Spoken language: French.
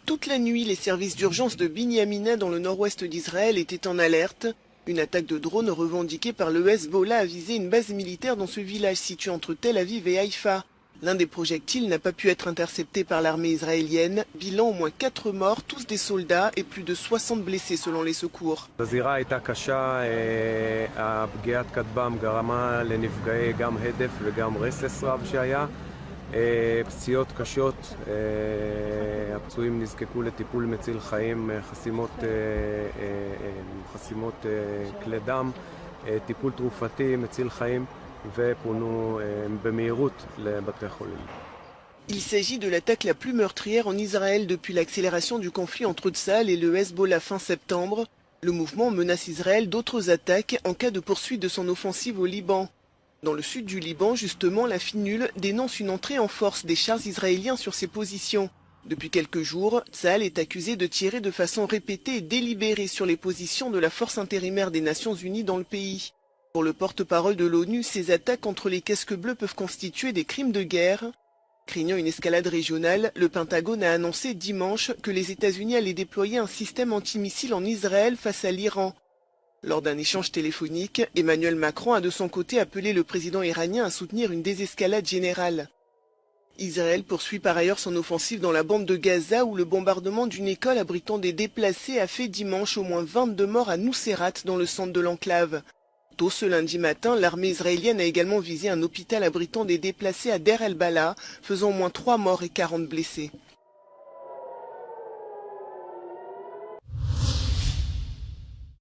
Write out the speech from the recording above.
Toute la nuit, les services d'urgence de Binyamina dans le nord-ouest d'Israël étaient en alerte. Une attaque de drone revendiquée par le Hezbollah a visé une base militaire dans ce village situé entre Tel Aviv et Haïfa. L'un des projectiles n'a pas pu être intercepté par l'armée israélienne. Bilan au moins 4 morts, tous des soldats, et plus de 60 blessés selon les secours. פציעות קשות, הפצועים נזקקו לטיפול מציל חיים, חסימות כלי דם, טיפול תרופתי מציל חיים ופונו במהירות לבתי חולים. Il s'agit de l'attaque la plus meurtrière en Israël depuis l'accélération du conflit entre Tsahal et le Hezbollah fin septembre. Le mouvement menace Israël d'autres attaques en cas de poursuite de son offensive au Liban. Dans le sud du Liban, justement, la FINUL dénonce une entrée en force des chars israéliens sur ses positions. Depuis quelques jours, Tsahal est accusé de tirer de façon répétée et délibérée sur les positions de la force intérimaire des Nations Unies dans le pays. Pour le porte-parole de l'ONU, ces attaques contre les casques bleus peuvent constituer des crimes de guerre. Craignant une escalade régionale, le Pentagone a annoncé dimanche que les États-Unis allaient déployer un système antimissile en Israël face à l'Iran. Lors d'un échange téléphonique, Emmanuel Macron a de son côté appelé le président iranien à soutenir une désescalade générale. Israël poursuit par ailleurs son offensive dans la bande de Gaza où le bombardement d'une école abritant des déplacés a fait dimanche au moins 22 morts à Nuseirat dans le centre de l'enclave. Tôt ce lundi matin, l'armée israélienne a également visé un hôpital abritant des déplacés à Deir el-Balah, faisant au moins 3 morts et 40 blessés.